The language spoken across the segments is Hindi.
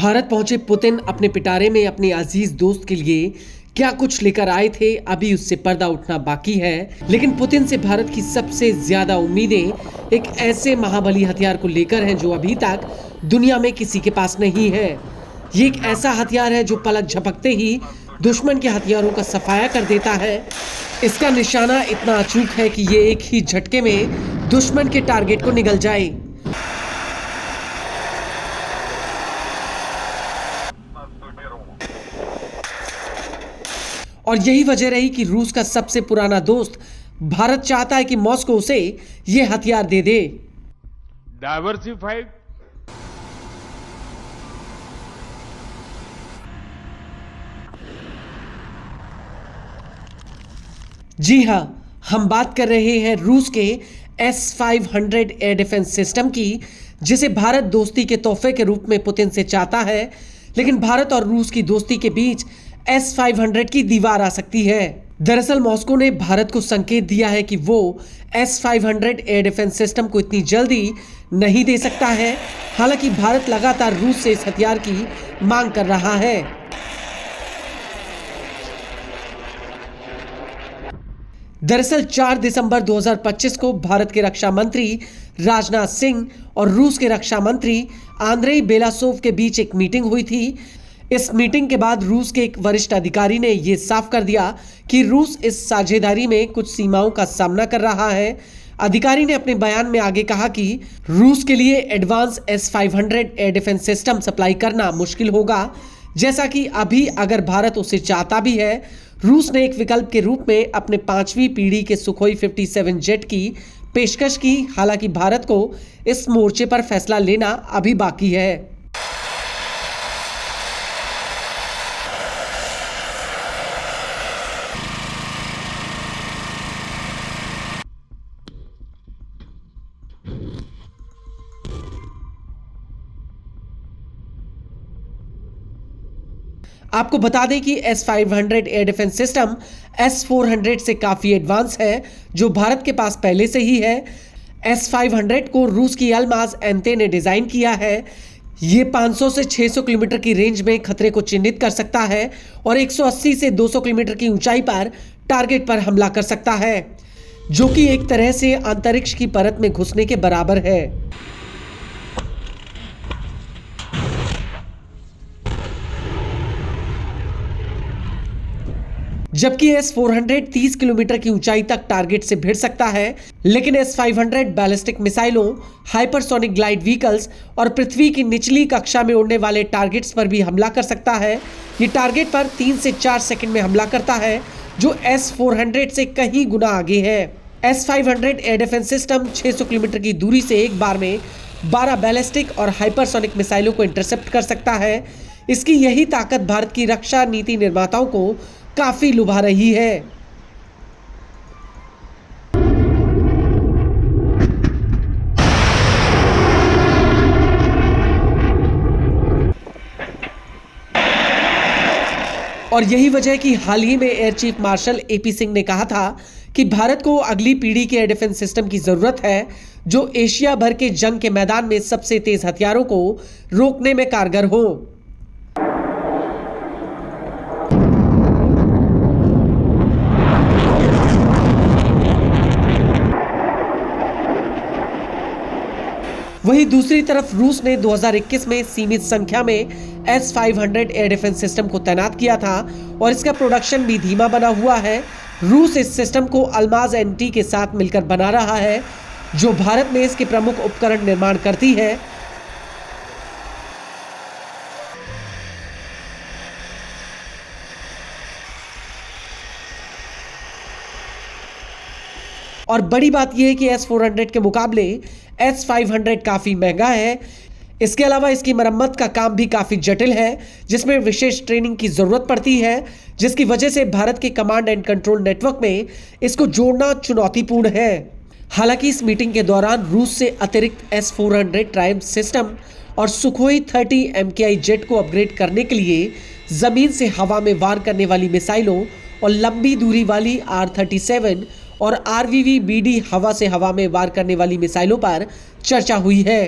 भारत पहुंचे पुतिन अपने पिटारे में अपने अजीज दोस्त के लिए क्या कुछ लेकर आए थे, अभी उससे पर्दा उठना बाकी है। लेकिन पुतिन से भारत की सबसे ज्यादा उम्मीदें एक ऐसे महाबली हथियार को लेकर हैं जो अभी तक दुनिया में किसी के पास नहीं है। ये एक ऐसा हथियार है जो पलक झपकते ही दुश्मन के हथियारों का सफाया कर देता है। इसका निशाना इतना अचूक है कि ये एक ही झटके में दुश्मन के टारगेट को निगल जाए। और यही वजह रही कि रूस का सबसे पुराना दोस्त भारत चाहता है कि मॉस्को उसे यह हथियार दे दे। डाइवर्सिफाइड जी हां, हम बात कर रहे हैं रूस के S-500 एयर डिफेंस सिस्टम की, जिसे भारत दोस्ती के तोहफे के रूप में पुतिन से चाहता है। लेकिन भारत और रूस की दोस्ती के बीच S-500 की दीवार आ सकती है। दरअसल मॉस्को ने भारत को संकेत दिया है कि वो S-500 एयर डिफेंस सिस्टम को इतनी जल्दी नहीं दे सकता है। हालांकि भारत लगातार रूस से इस हथियार की मांग कर रहा है। दरअसल 4 दिसंबर 2025 को भारत के रक्षा मंत्री राजनाथ सिंह और रूस के रक्षा मंत्री आंद्रेई बेलासोव के बीच एक मीटिंग हुई थी। इस मीटिंग के बाद रूस के एक वरिष्ठ अधिकारी ने यह साफ कर दिया कि रूस इस साझेदारी में कुछ सीमाओं का सामना कर रहा है। अधिकारी ने अपने बयान में आगे कहा कि रूस के लिए advance S-500 air defence system supply करना मुश्किल होगा, जैसा कि अभी अगर भारत उसे चाहता भी है। रूस ने एक विकल्प के रूप में अपने 5वीं पीढ़ी के सुखोई 57 जेट की पेशकश की। हालांकि भारत को इस मोर्चे पर फैसला लेना अभी बाकी है। आपको बता दें कि S-500 air defence system S-400 से काफी एडवांस है, जो भारत के पास पहले से ही है। S-500 को रूस की अल्माज एंते ने डिजाइन किया है। ये 500 से 600 किलोमीटर की रेंज में खतरे को चिन्हित कर सकता है और 180 से 200 किलोमीटर की ऊंचाई पर टारगेट पर हमला कर सकता है, जो कि एक तरह से अंतरिक्ष की परत में घुसने के बराबर है। जबकि S-400 30 किलोमीटर की ऊंचाई तक टारगेट से भिड़ सकता है। लेकिन S-500 बैलिस्टिक मिसाइलों, हाइपरसोनिक ग्लाइड व्हीकल्स और पृथ्वी की निचली कक्षा में उड़ने वाले टारगेट्स पर भी हमला कर सकता है। ये टारगेट पर 3 से 4 सेकंड में हमला करता है, जो S-400 से कहीं गुना आगे है। S-500 air defence system 600 kilometre की दूरी से एक बार में 12 बैलिस्टिक और हाइपरसोनिक मिसाइलों को इंटरसेप्ट कर सकता है। इसकी यही ताकत भारत की रक्षा नीति निर्माताओं को काफी लुभा रही है। और यही वजह कि हाल ही में air chief marshal AP Singh ने कहा था कि भारत को अगली पीढ़ी के एयर डिफेंस सिस्टम की जरूरत है, जो एशिया भर के जंग के मैदान में सबसे तेज हथियारों को रोकने में कारगर हो। वहीं दूसरी तरफ रूस ने 2021 में सीमित संख्या में S-500 एयर डिफेंस सिस्टम को तैनात किया था और इसका प्रोडक्शन भी धीमा बना हुआ है। रूस इस सिस्टम को अल्माज एनटी के साथ मिलकर बना रहा है, जो भारत में इसके प्रमुख उपकरण निर्माण करती है। और बड़ी बात यह है कि S-400 के मुकाबले S-500 काफी महंगा है। इसके अलावा इसकी मरम्मत का काम भी काफी जटिल है, जिसमें विशेष ट्रेनिंग की जरूरत पड़ती है, जिसकी वजह से भारत के कमांड एंड कंट्रोल नेटवर्क में इसको जोड़ना चुनौतीपूर्ण है। हालांकि इस मीटिंग के दौरान रूस से अतिरिक्त S-400 ट्रायम्फ सिस्टम और सुखोई 30 MKI जेट को अपग्रेड करने के लिए जमीन से हवा में वार करने वाली मिसाइलों और लंबी दूरी वाली R-37 और RVV-BD हवा से हवा में वार करने वाली मिसाइलों पर चर्चा हुई है।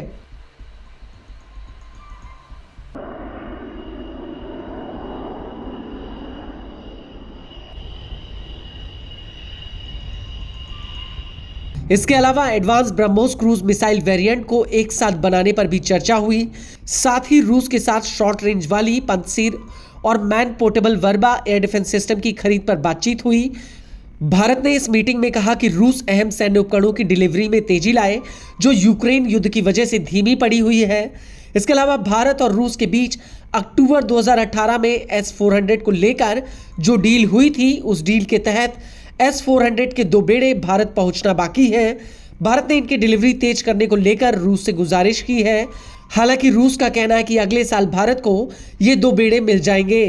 इसके अलावा advance BrahMos cruise missile variant को एक साथ बनाने पर भी चर्चा हुई। साथ ही रूस के साथ शॉर्ट रेंज वाली पंसीर और man portable Verba air defence system की खरीद पर बातचीत हुई। भारत ने इस मीटिंग में कहा कि रूस अहम सैन्य उपकरणों की डिलीवरी में तेजी लाए, जो यूक्रेन युद्ध की वजह से धीमी पड़ी हुई है। इसके अलावा भारत और रूस के बीच अक्टूबर 2018 में S-400 को लेकर जो डील हुई थी, उस डील के तहत S-400 के 2 बेड़े भारत पहुंचना बाकी है। भारत ने इनकी डिलीवरी तेज करने को लेकर रूस से गुजारिश की है। हालांकि रूस का कहना है कि अगले साल भारत को ये 2 बेड़े मिल जाएंगे।